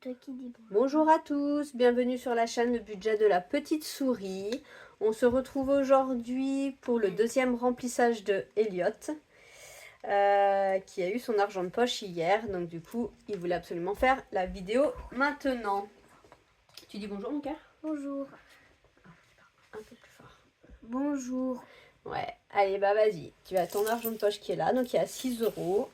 Toi qui dis bon. Bonjour à tous, bienvenue sur la chaîne Le Budget de la Petite Souris. On se retrouve aujourd'hui pour le deuxième remplissage de Elliot, qui a eu son argent de poche hier. Donc du coup, il voulait absolument faire la vidéo maintenant. Tu dis bonjour mon cœur? Bonjour. Un peu plus fort. Bonjour. Ouais, allez bah vas-y, tu as ton argent de poche qui est là, donc il y a 6 euros.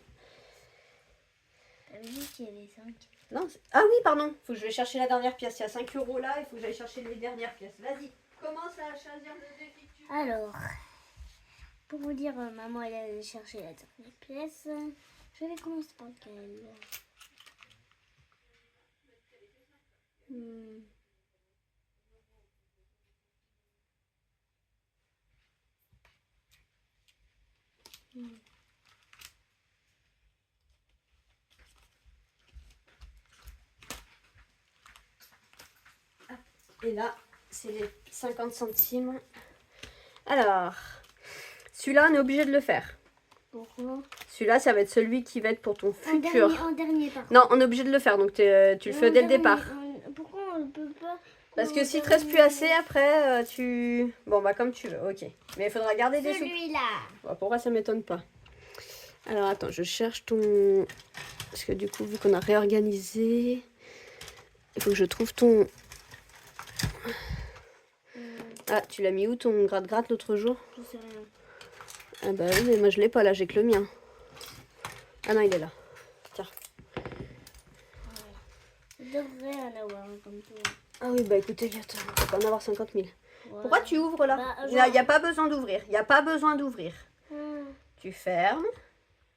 T'avais dit qu'il y avait 5. Non, ah oui, pardon, faut que je vais chercher la dernière pièce. Il y a 5 euros là, il faut que j'aille chercher les dernières pièces. Vas-y, commence à choisir le défi que tu veux. Alors, pour vous dire, maman elle est allée chercher la dernière pièce. Je vais commencer par lequel. Hmm. Et là, c'est les 50 centimes. Alors, celui-là, on est obligé de le faire. Pourquoi? Celui-là, ça va être celui qui va être pour ton En futur. dernier par contre. Non, on est obligé de le faire, donc tu le fais dès le départ. Pourquoi on ne peut pas? Parce que si te reste plus assez, après, tu... Bon, bah comme tu veux, ok. Mais il faudra garder des sous. Celui-là. Bon, pourquoi ça m'étonne pas? Alors, attends, je cherche ton... Parce que du coup, vu qu'on a réorganisé, il faut que je trouve ton... Ah, tu l'as mis où ton gratte-gratte l'autre jour? Je sais rien. Ah bah oui, mais moi je l'ai pas là, j'ai que le mien. Ah non, il est là. Tiens. Je devrais en avoir un comme toi. Ah oui, bah écoutez, bientôt, on va pas en avoir 50 000. Ouais. Pourquoi tu ouvres là? Bah, Il n'y a pas besoin d'ouvrir, il n'y a pas besoin d'ouvrir. Hmm. Tu fermes,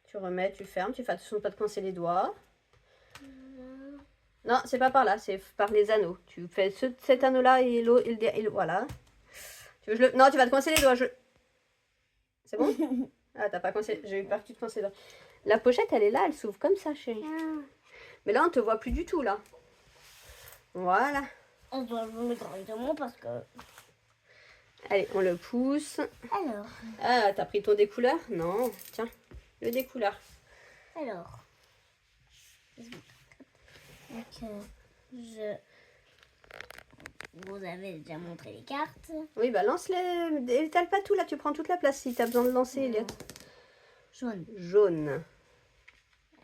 tu remets, tu fermes, tu fais attention de pas te coincer les doigts. Non, c'est pas par là, c'est par les anneaux. Tu fais cet anneau-là et l'autre, voilà. Tu veux que je le... Non, tu vas te coincer les doigts. C'est bon? Ah, t'as pas coincé, j'ai eu peur que tu te coinces les doigts. La pochette, elle est là, elle s'ouvre comme ça, chérie. Ah. Mais là, on te voit plus du tout, là. Voilà. On doit le mettre directement parce que... Allez, on le pousse. Alors, Ah, t'as pris ton découleur? Non, tiens, le découleur. alors. Donc, vous avez déjà montré les cartes. Oui, bah lance-les. Étale pas tout, là, tu prends toute la place si t'as besoin de lancer, Elliot. Jaune. Jaune.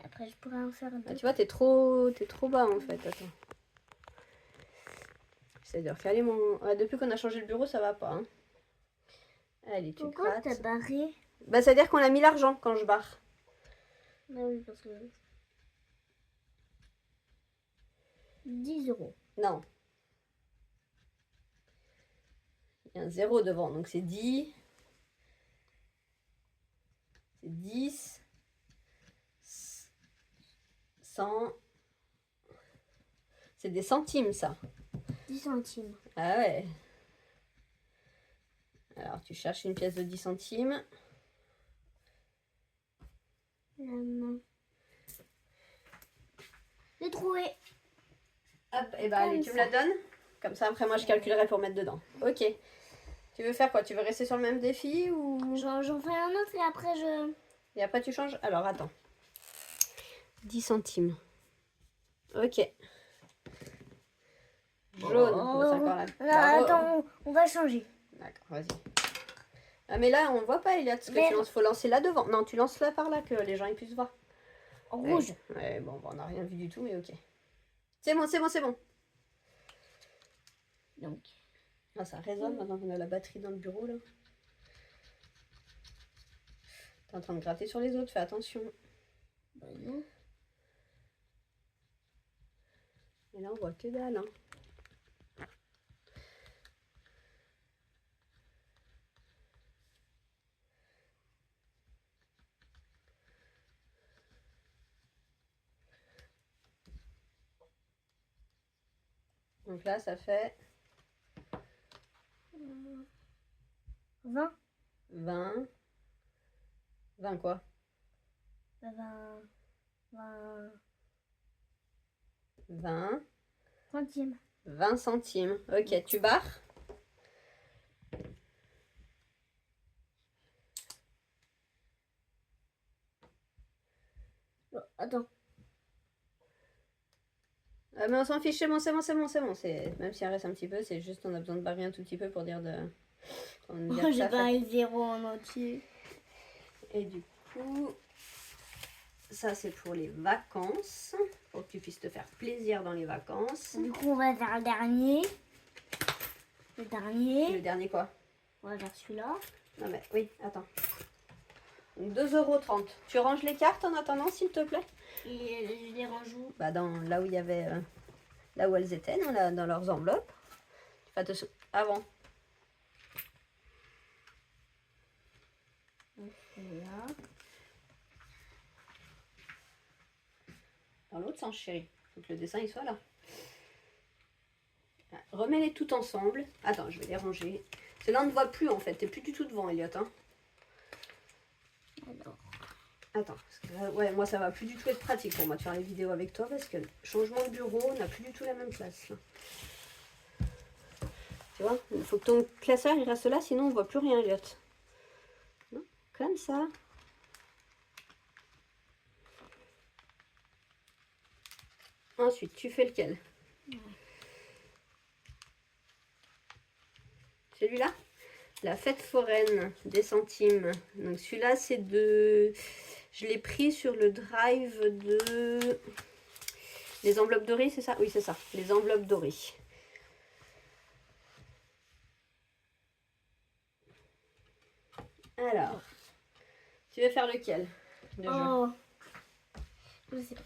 Après, je pourrais en faire un Ah, peu. tu vois, t'es trop bas, en fait. Attends. J'essaie de recaler mon... Ah, depuis qu'on a changé le bureau, ça va pas, hein. Allez, tu Pourquoi grattes. t'as barré? Bah, ça veut dire qu'on a mis l'argent quand je barre. Ah oui, parce que... 10 euros. Non. Il y a un 0 devant, donc c'est 10. C'est 10. 100. C'est des centimes, ça. 10 centimes. Ah ouais. Alors, tu cherches une pièce de 10 centimes. J'ai trouvé. Hop, et bah allez, tu me la donnes. Comme ça, après, moi, je calculerai pour mettre dedans. Ok. Tu veux faire quoi? Tu veux rester sur le même défi ou... J'en fais un autre et après je... Et après, tu changes? Alors, attends. 10 centimes. Ok. Jaune. Bon, c'est encore là. Bravo. Attends, on va changer. D'accord, vas-y. Ah, mais là, on voit pas, Elliot, ce que Mais- tu lances. Faut lancer là devant. Non, tu lances là par là, que les gens ils puissent voir. Rouge. Ouais, bon, on n'a rien vu du tout, mais ok. C'est bon, c'est bon, c'est bon. Donc, Ah, ça résonne maintenant qu'on a la batterie dans le bureau, là. T'es en train de gratter sur les autres, fais attention. bah non. Et là, on voit que dalle, hein. Donc là, ça fait 20. 20. 20 quoi? 20. 20 20. centimes. 20 centimes. Ok, tu barres? Oh, attends. Ah, mais on s'en fiche, c'est bon, c'est bon, c'est bon, c'est bon. Même si il reste un petit peu, c'est juste on a besoin de barrer un tout petit peu pour dire de... pour dire que J'ai ça pas fait. eu 0 en entier. Et du coup, ça c'est pour les vacances, pour que tu puisses te faire plaisir dans les vacances. Du coup, on va faire le dernier. Le Le dernier. dernier quoi? On va faire celui-là. Non mais oui, attends. 2,30 €. Tu ranges les cartes en attendant, s'il te plaît? Et je les range où? Bah dans là où il y avait, là où elles étaient, dans leurs enveloppes. Tu fais attention, avant. Là. Dans l'autre sens, chérie. Faut que le dessin il soit là. Remets-les tout ensemble. Attends, je vais les ranger. Ceux-là, on ne voit plus en fait. T'es plus du tout devant, Elliot. Hein. Alors. Attends, parce que là, ouais, moi ça va plus du tout être pratique pour moi de faire les vidéos avec toi parce que le changement de bureau n'a plus du tout la même place. Là. Tu vois, il faut que ton classeur il reste là, sinon on voit plus rien, Elliot. Non, comme ça. Ensuite, tu fais lequel? Celui-là? La fête foraine des centimes. Donc celui-là, c'est de... Je l'ai pris sur le drive de... Les enveloppes dorées, c'est ça? Oui, c'est ça. Les enveloppes dorées. Alors, tu veux faire lequel de jeu? Oh. Je sais pas.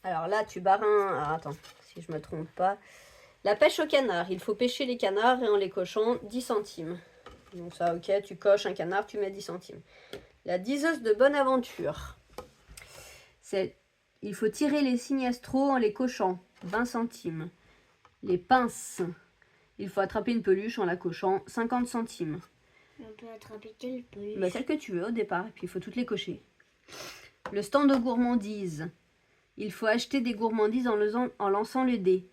Alors là, tu barres un... Alors, attends, si je me trompe pas. La pêche au canard. Il faut pêcher les canards et en les cochant 10 centimes. Donc ça, ok, tu coches un canard, tu mets 10 centimes. La diseuse de bonne aventure. C'est... Il faut tirer les signastraux en les cochant. 20 centimes. Les pinces. Il faut attraper une peluche en la cochant. 50 centimes. On peut attraper quelle peluche? Bah, celle que tu veux au départ. Et puis il faut toutes les cocher. Le stand de gourmandise. Il faut acheter des gourmandises en lançant le dé.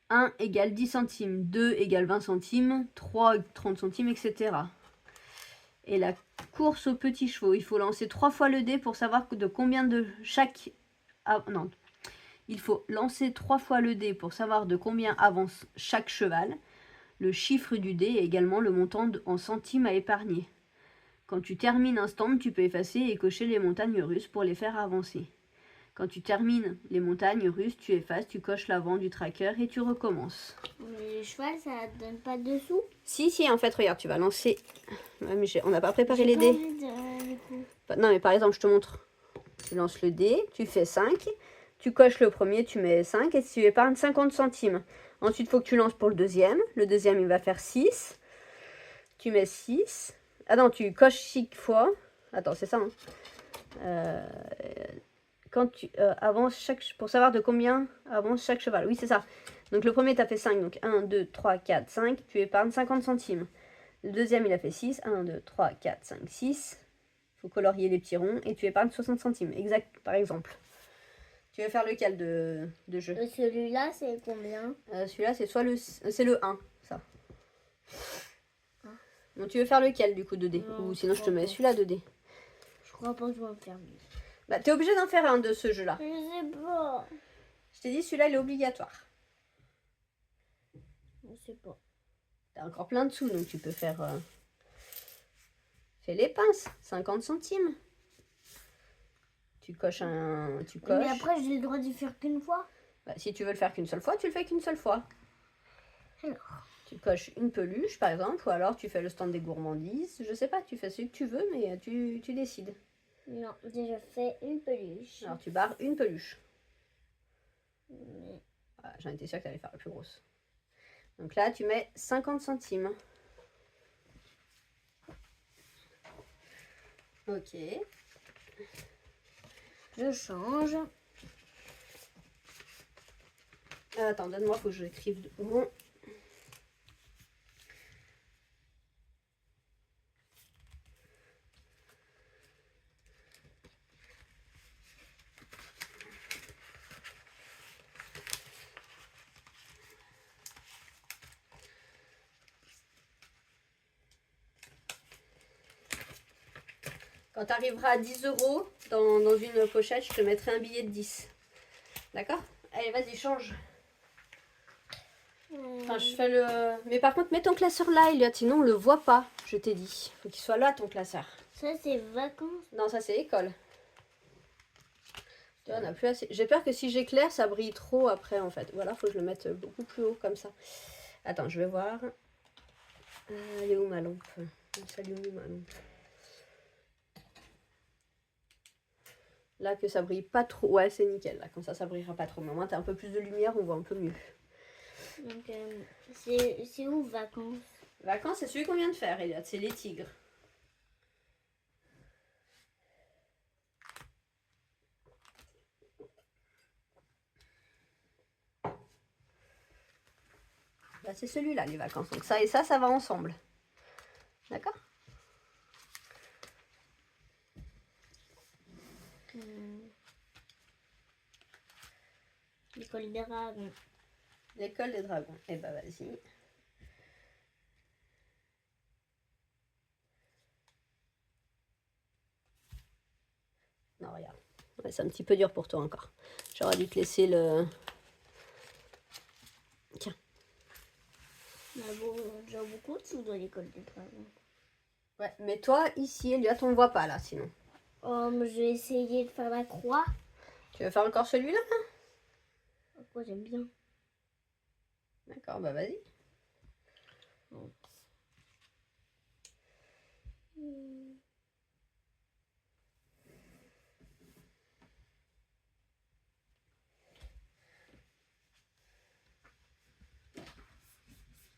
1 égale 10 centimes. 2 égale 20 centimes. 3 30 centimes, etc. Et la course aux petits chevaux. Il faut lancer 3 fois le dé pour savoir de combien de chaque... Ah, non. Il faut lancer 3 fois le dé pour savoir de combien avance chaque cheval. Le chiffre du dé est également le montant en centimes à épargner. Quand tu termines un stand, tu peux effacer et cocher les montagnes russes pour les faire avancer. Quand tu termines les montagnes russes, tu effaces, tu coches l'avant du tracker et tu recommences. Mais le cheval, ça donne pas de sous? Si, en fait, regarde, tu vas lancer... Ouais, mais on n'a pas préparé les J'ai dés. pas envie du coup. Non, mais par exemple, je te montre. Tu lances le dé, tu fais 5, tu coches le premier, tu mets 5 et tu épargnes 50 centimes. Ensuite, il faut que tu lances pour le deuxième. Le deuxième, il va faire 6. Tu mets 6. Ah non, tu coches 6 fois. Attends, c'est ça. Hein. Quand tu avances chaque... Pour savoir de combien avance chaque cheval. Oui, c'est ça. Donc le premier, tu as fait 5. Donc 1, 2, 3, 4, 5. Tu épargnes 50 centimes. Le deuxième, il a fait 6. 1, 2, 3, 4, 5, 6. Il faut colorier les petits ronds. Et tu épargnes 60 centimes. Exact, par exemple. Tu veux faire lequel de jeu? Celui-là, c'est combien? Celui-là, c'est soit c'est le 1, ça. Donc tu veux faire lequel du coup de dé? Non, Ou sinon je te je mets crois celui-là de dé. Je crois pas que je vais en faire lui. Bah t'es obligé d'en faire un de ce jeu-là. Je sais pas. Je t'ai dit celui-là il est obligatoire. Je sais pas. T'as encore plein de sous donc tu peux faire... Fais les pinces, 50 centimes. Tu coches un... Tu coches. Mais après, j'ai le droit d'y faire qu'une fois? Bah, si tu veux le faire qu'une seule fois, tu le fais qu'une seule fois. Alors. Tu coches une peluche par exemple, ou alors tu fais le stand des gourmandises. Je sais pas, tu fais ce que tu veux, mais tu décides. Non, déjà fait une peluche. Alors tu barres une peluche. Mais... Voilà, j'en étais sûre que tu allais faire la plus grosse. Donc là, tu mets 50 centimes. Ok. Je change. Attends, donne-moi, faut que je écrive bon. Quand tu arriveras à 10 € dans une pochette, je te mettrai un billet de 10. D'accord? Allez, vas-y, change. Enfin, je fais le... Mais par contre, mets ton classeur là, Elliot, sinon on le voit pas, je t'ai dit. Faut qu'il soit là, ton classeur. Ça, c'est vacances. Non, ça c'est école. Tu vois, on a plus assez. J'ai peur que si j'éclaire, ça brille trop après en fait. Ou alors, faut que je le mette beaucoup plus haut comme ça. Attends, je vais voir. Elle est où ma lampe? Salut, où ma lampe? Là, que ça brille pas trop. Ouais, c'est nickel. Là, comme ça brillera pas trop. Mais au moins, t'as un peu plus de lumière, on voit un peu mieux. Donc, c'est où vacances? Vacances, c'est celui qu'on vient de faire, Elliot. C'est les tigres. Là, c'est celui-là, les vacances. Donc ça et ça va ensemble. D'accord? L'école des dragons. L'école des dragons. Eh ben, vas-y. Non, regarde. Ouais, c'est un petit peu dur pour toi encore. J'aurais dû te laisser le... Tiens. On a déjà beaucoup de sous dans l'école des dragons. Ouais, mais toi, ici, Elliot, on ne voit pas, là, sinon. Oh, mais je vais essayer de faire la croix. Tu veux faire encore celui-là? Pourquoi j'aime bien. D'accord, bah vas-y.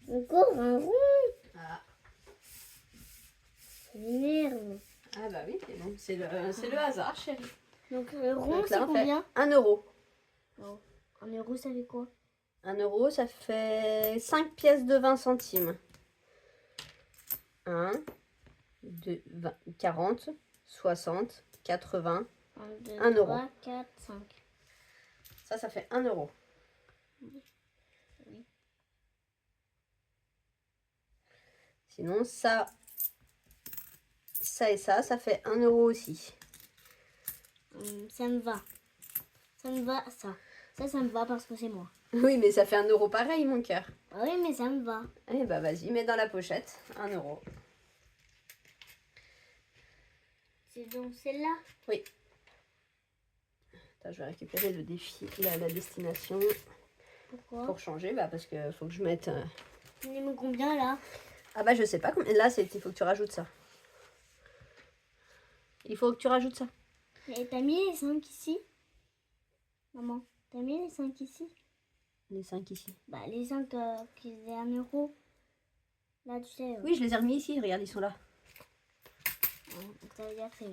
Encore un rond. Ah. Ça m'énerve. Ah bah oui, c'est bon. C'est le hasard, chérie. Donc le rond, Donc là, c'est on fait combien? 1 €. Oh. 1 euro, ça fait quoi? 1 €, ça fait 5 pièces de 20 centimes. 1, 2, 20, 40, 60, 80, 1, 2, 1 euro. 3, 4, 5. Ça fait 1 €. Oui. Sinon, ça et ça fait 1 € aussi. Ça me va. Ça me va, ça. Ça me va parce que c'est moi. Oui, mais ça fait 1 € pareil, mon cœur. Ah oui, mais ça me va. Eh bah vas-y, mets dans la pochette. 1 €. C'est donc celle-là? Oui. Attends, je vais récupérer le défi, la destination. Pourquoi? Pour changer, bah parce que faut que je mette... Tu mets combien là? Ah bah je sais pas combien. Là, il faut que tu rajoutes ça. Il faut que tu rajoutes ça. Et t'as mis les 5 ici? Maman, t'as mis les 5 ici? Les 5 ici. Bah les 5 qui faisaient 1 euro. Là, tu sais. Oui, je les ai remis ici. Regarde, ils sont là. Donc ça veut dire que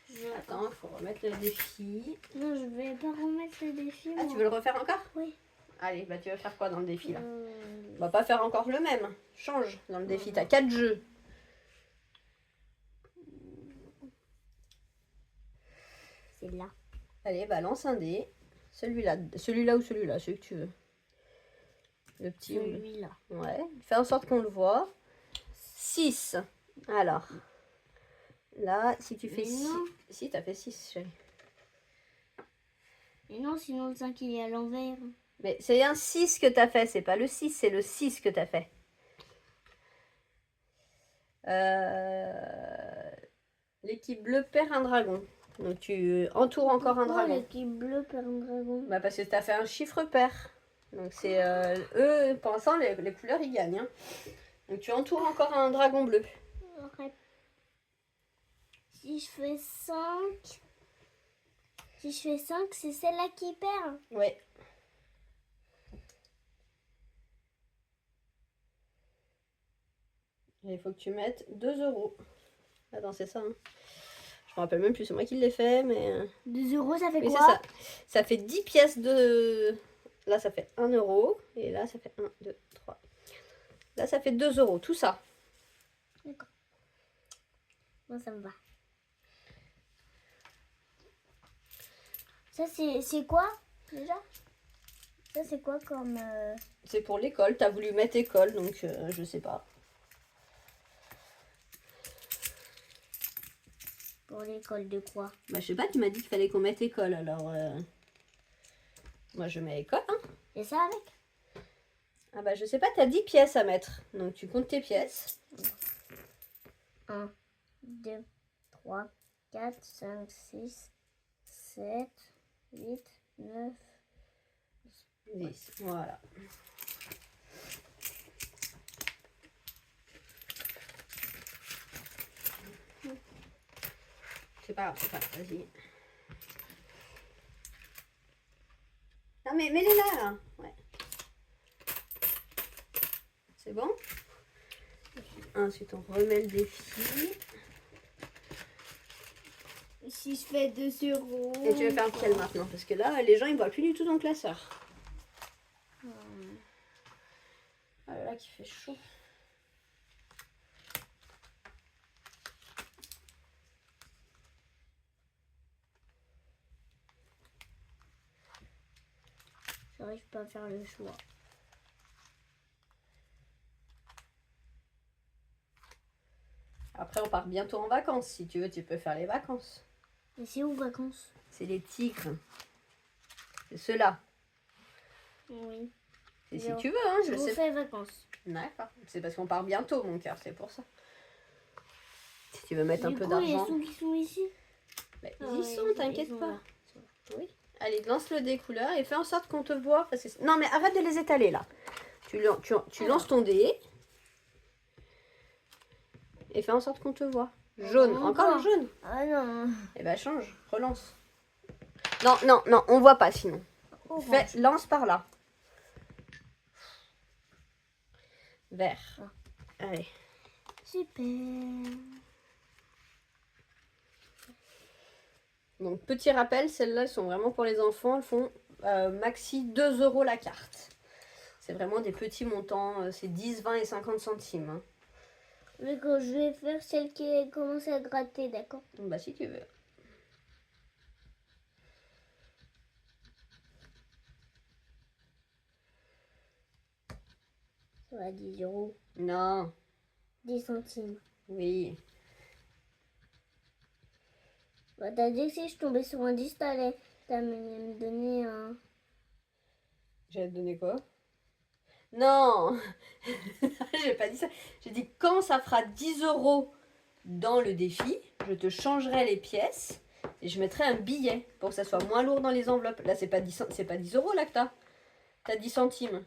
c'est... Attends, il faut remettre le défi. Non, je vais pas remettre le défi. Ah, moi. tu veux le refaire encore? Oui. Allez, bah tu vas faire quoi dans le défi là? On va pas faire encore le même. Change dans le défi. T'as 4 jeux. C'est là. Allez, bah lance un dé. Celui-là ou celui-là, celui que tu veux. Le petit. Celui-là. Ouais. Fais en sorte qu'on le voit. 6. Alors. Là, si tu fais Mais 6. non. Si, t'as fait 6, chérie. Et non, sinon le 5 il est à l'envers. Mais c'est un 6 que t'as fait, c'est pas le 6, c'est le 6 que t'as fait. L'équipe bleue perd un dragon. Donc tu entoures encore un Pourquoi dragon. l'équipe bleue perd un dragon? Bah parce que t'as fait un chiffre pair. Donc c'est eux, pour l'instant, les couleurs ils gagnent. Hein. Donc tu entoures encore un dragon bleu. Si je fais 5... Si je fais 5, c'est celle-là qui perd. Ouais. Et il faut que tu mettes 2 €. Attends, c'est ça. Hein. Je me rappelle même plus, c'est moi qui l'ai fait, mais... 2 euros, ça fait Oui, quoi? c'est ça. Ça fait 10 pièces de... Là, ça fait 1 €. Et là, ça fait 1, 2, 3. Là, ça fait 2 €. Tout ça. D'accord. Moi, ça me va. Ça, c'est quoi, déjà? Ça, c'est quoi comme... C'est pour l'école. T'as voulu mettre école, donc je sais pas. Pour l'école de quoi? Bah je sais pas, tu m'as dit qu'il fallait qu'on mette école, alors... Moi je mets école, hein. Et ça avec? Ah bah je sais pas, t'as 10 pièces à mettre. Donc tu comptes tes pièces. 1, 2, 3, 4, 5, 6, 7, 8, 9. 10, voilà. C'est pas grave, vas-y. Non mais mets-les là. Ouais. C'est bon? Ensuite on remet le défi. Si je fais 2 euros. Et tu vas faire lequel maintenant? Parce que là, les gens ils voient plus du tout ton classeur. Ah là là, qui fait chaud. J'arrive pas à faire le choix. Après, on part bientôt en vacances. Si tu veux, tu peux faire les vacances. Mais c'est où vacances? C'est les tigres. C'est ceux-là. Oui. C'est si Je- tu veux, hein, je Je sais. refais vacances. D'accord. C'est parce qu'on part bientôt, mon cœur, c'est pour ça. Si tu veux mettre un Du peu coup, d'argent. ils sont qui sont ici? Bah, Ah ils y ouais, sont, ils t'inquiète sont pas. là. Oui. Allez, lance le dé couleur et fais en sorte qu'on te voit. Parce que... Non, mais arrête de les étaler là. Tu lances ton dé. Et fais en sorte qu'on te voit. Jaune. Encore le jaune. Ah non. Eh ben change. Relance. Non, non, non. On voit pas sinon. Orange. Lance par là. Vert. Ah. Allez. Super. Donc, petit rappel, celles-là, elles sont vraiment pour les enfants. Elles font maxi 2 euros la carte. C'est vraiment des petits montants. C'est 10, 20 et 50 centimes. Hein. Mais quand je vais faire celle qui a commencé à gratter, d'accord? Bah, si tu veux. Ça va 10 euros. Non. 10 centimes. Oui. Bah, t'as dit que si je tombais sur un 10, t'allais me donner un... J'ai donné quoi? Non. J'ai pas dit ça. J'ai dit quand ça fera 10 euros dans le défi, je te changerai les pièces et je mettrai un billet pour que ça soit moins lourd dans les enveloppes. Là, c'est pas 10 euros là que t'as. T'as 10 centimes.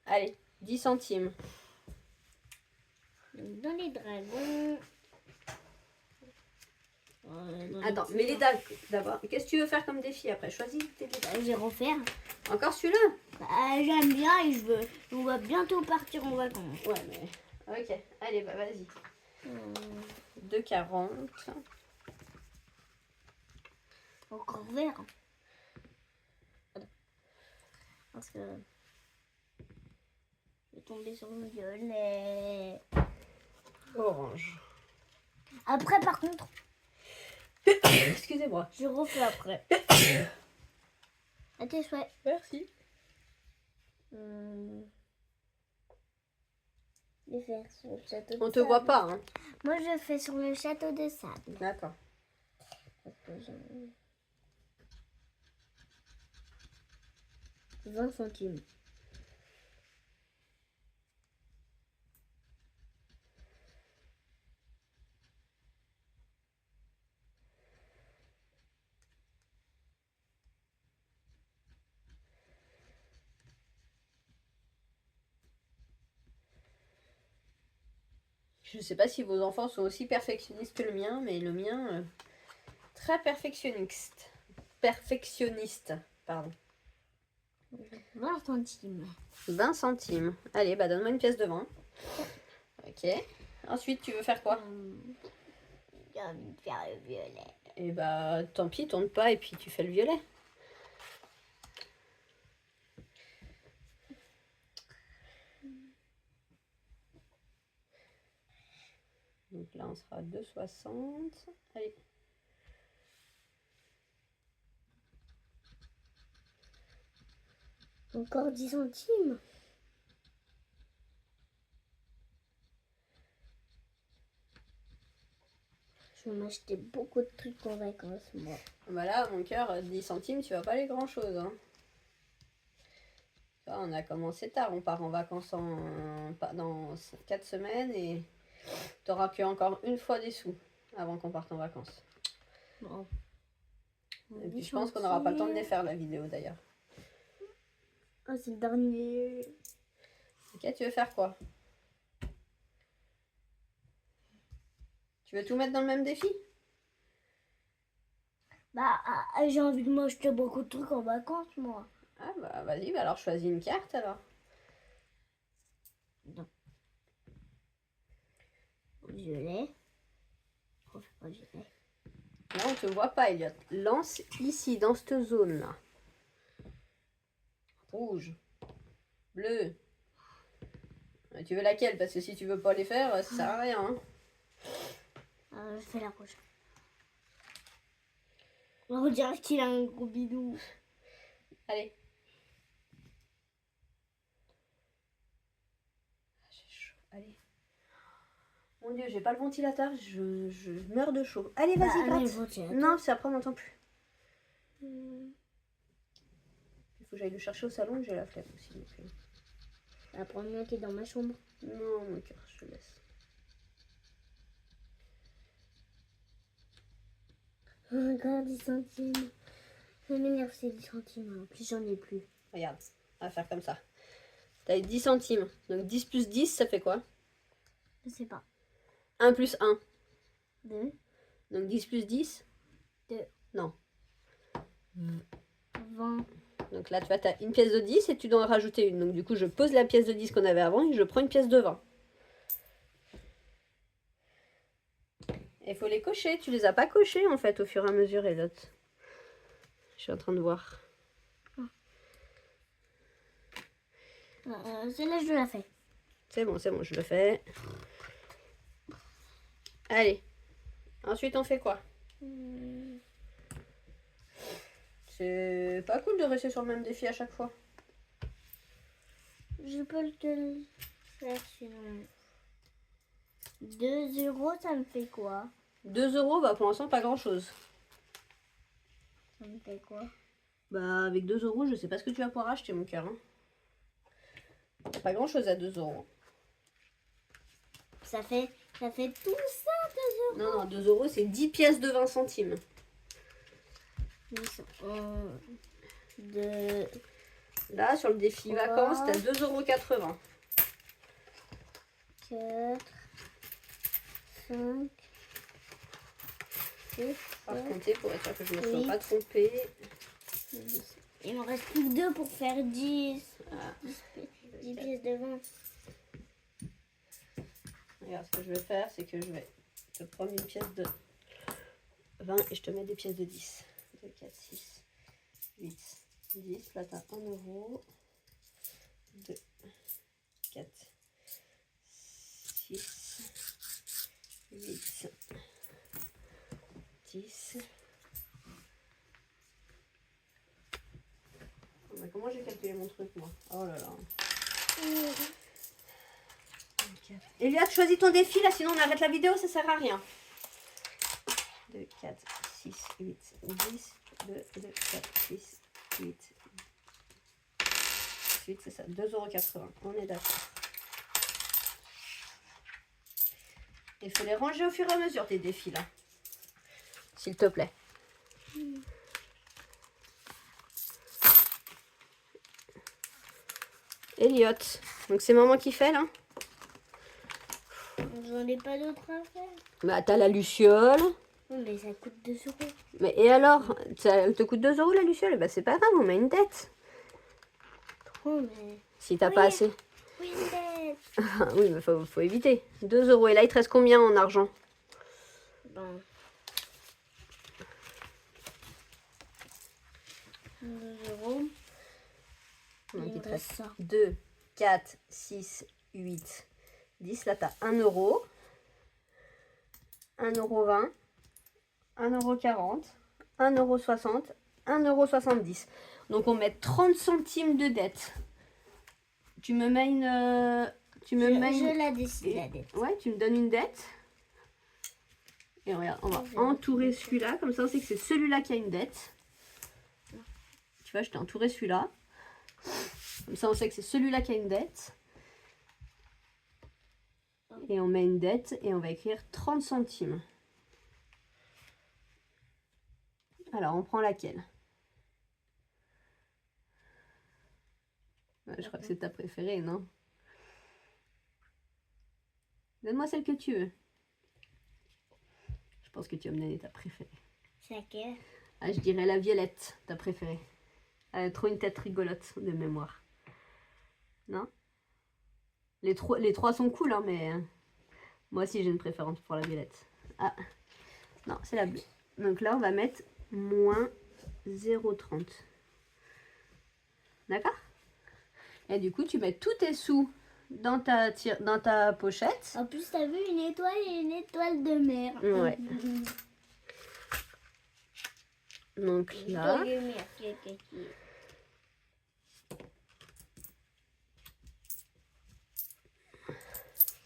Allez, 10 centimes. Donc, dans les dragons... Attends, mais les dagues d'abord. Qu'est-ce que tu veux faire comme défi après? Choisis tes défis. Je vais refaire. Encore celui-là? Bah, j'aime bien et je veux... On va bientôt partir en vacances. Ouais, mais... Ok, allez, bah vas-y. 2,40. Encore vert. Parce que... Je vais tomber sur le violet. Orange. Après, par contre, Excusez-moi. je refais après. À tes souhaits. Merci. Je vais faire sur le château de On te sable. voit pas, hein. Moi, je fais sur le château de sable. D'accord. Parce que j'en- 20 centimes. Je sais pas si vos enfants sont aussi perfectionnistes que le mien, mais le mien, très perfectionniste. Perfectionniste, pardon. 20 centimes. 20 centimes. Allez, bah donne-moi une pièce de 20. Ok. Ensuite, tu veux faire quoi? J'ai envie de faire le violet. Et bah tant pis, tourne pas et puis tu fais le violet. Donc là, on sera à 2,60. Allez. Encore 10 centimes. Je vais m'acheter beaucoup de trucs en vacances, moi. Bah là, mon cœur, 10 centimes, tu vas pas aller grand chose. Hein. Tu vois, on a commencé tard. On part en vacances dans 4 semaines et t'auras que encore une fois des sous avant qu'on parte en vacances. Bon. Et puis je pense qu'on n'aura pas le temps de les faire, la vidéo d'ailleurs. Oh, c'est le dernier. Ok, tu veux faire quoi? Tu veux tout mettre dans le même défi? Bah, j'ai envie de m'acheter beaucoup de trucs en vacances, moi. Ah bah vas-y, bah alors choisis une carte alors. Non. Violet. Oh, pas violet. Là, on te voit pas, Elliot. Lance ici, dans cette zone-là. Rouge. Bleu. Tu veux laquelle? Parce que si tu veux pas les faire, ça sert à rien. Hein. Je fais la rouge. On dirait qu'il a un gros bidou. Allez. J'ai chaud, allez. Mon Dieu, j'ai pas le ventilateur, je meurs de chaud. Allez, vas-y, gratte. Non, c'est après, on n'entend plus. Il faut que j'aille le chercher au salon, j'ai la flemme aussi. Donc... La première qui est dans ma chambre. Non, mon cœur, je te laisse. Regarde, 10 centimes. Ça m'énerve, c'est 10 centimes. En plus, j'en ai plus. Regarde, on va faire comme ça. T'as 10 centimes. Donc 10 plus 10, ça fait quoi? Je sais pas. 1 plus 1. 2. Donc 10 plus 10? 2. Non. 20. Donc là, tu vois, tu as une pièce de 10 et tu dois en rajouter une. Donc du coup, je pose la pièce de 10 qu'on avait avant et je prends une pièce de 20. Et il faut les cocher. Tu les as pas cochés en fait au fur et à mesure, et l'autre. Je suis en train de voir. Celle-là, je la fais. C'est bon, je le fais. Allez. Ensuite, on fait quoi? C'est pas cool de rester sur le même défi à chaque fois. Je peux te le faire sinon. 2 €, ça me fait quoi? 2 €, bah pour l'instant, pas grand chose. Ça me fait quoi? Bah avec 2 €, je sais pas ce que tu vas pouvoir acheter, mon cœur. Hein. Pas grand chose à 2 €. Ça fait tout ça, 2 €. Non, non, 2 € c'est 10 pièces de 20 centimes. 2. Là, sur le défi vacances, t'as 2,80 €. 4, 5, 6, Par compter pour être sûr que je ne me sois Oui. pas trompée. 10. Il me reste plus que 2 pour faire 10. Ah, 10 pièces de 20. regarde, ce que je vais faire, c'est que je vais te prendre une pièce de 20 et je te mets des pièces de 10. 2, 4, 6, 8, 10. Là, t'as 1 €. 2, 4, 6, 8, 10. Oh, mais comment j'ai calculé mon truc, moi? Oh là là. Elliot, choisis ton défi, là, sinon on arrête la vidéo, ça sert à rien. 2, 4, 6, 8, 10, 2, 2, 4, 6, 8, 8, c'est ça, 2,80 €. On est d'accord. Il faut les ranger au fur et à mesure, tes défis, là. S'il te plaît. Elliot, donc c'est maman qui fait, là? J'en ai pas d'autres à faire. Bah, t'as la luciole. Oui, mais ça coûte 2 €. Mais et alors? Ça te coûte 2 € la luciole? Bah, c'est pas grave, on met une dette. Trop, mais. Si t'as Oui. pas assez. Oui, mais. Ah oui, mais faut éviter. 2 €. Et là, il te reste combien en argent? Bon. 2 €. Donc, Il il me te reste reste ça. 2, 4, 6, 8, 10. Là, t'as 1 €. 1,20 €. 1,40 €. 1,60 €. 1,70 €. Donc, on met 30 centimes de dette. Tu me mets une... Je la décide, la dette. Ouais, tu me donnes une dette. Et regarde, on va entourer celui-là. Comme ça, on sait que c'est celui-là qui a une dette. Tu vois, je t'ai entouré celui-là. Comme ça, on sait que c'est celui-là qui a une dette. Et on met une dette et on va écrire 30 centimes. Alors, on prend laquelle? Ouais, je crois que c'est ta préférée, non? Donne-moi celle que tu veux. Je pense que tu vas me donner ta préférée. C'est laquelle? Ah, je dirais la violette, ta préférée. Elle a trop une tête rigolote de mémoire. Non? Les trois sont cool, hein, mais moi aussi j'ai une préférence pour la violette. Ah, non, c'est la bleue. Donc là, on va mettre moins 0,30. D'accord? Et du coup, tu mets tous tes sous dans ta pochette. En plus, t'as vu une étoile et une étoile de mer. Ouais. Donc là, Étoile de mer,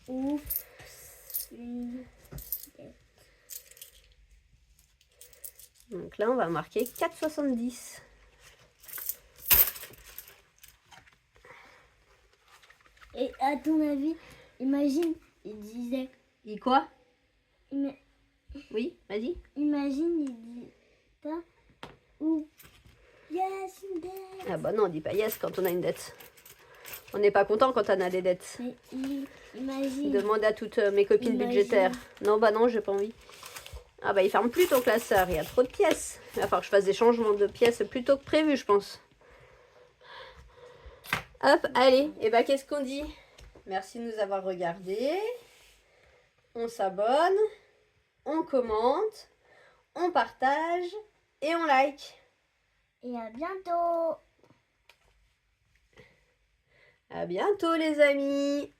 Oups. donc là, on va marquer 4,70. Et à ton avis, imagine, il disait... Et quoi? ima- Oui, vas-y. Imagine, il dit... ça, ou... Yes, une dette. Ah bah non, on dit pas yes quand on a une dette. On n'est pas content quand on a des dettes. Mais imagine... Demande à toutes mes copines Imagine. budgétaires. Non, bah non, j'ai pas envie. Ah bah il ferme plus ton classeur, il y a trop de pièces. Il va falloir que je fasse des changements de pièces plus tôt que prévu, je pense. Hop, allez, et bah qu'est-ce qu'on dit? Merci de nous avoir regardés. On s'abonne, on commente, on partage et on like. Et à bientôt. À bientôt les amis.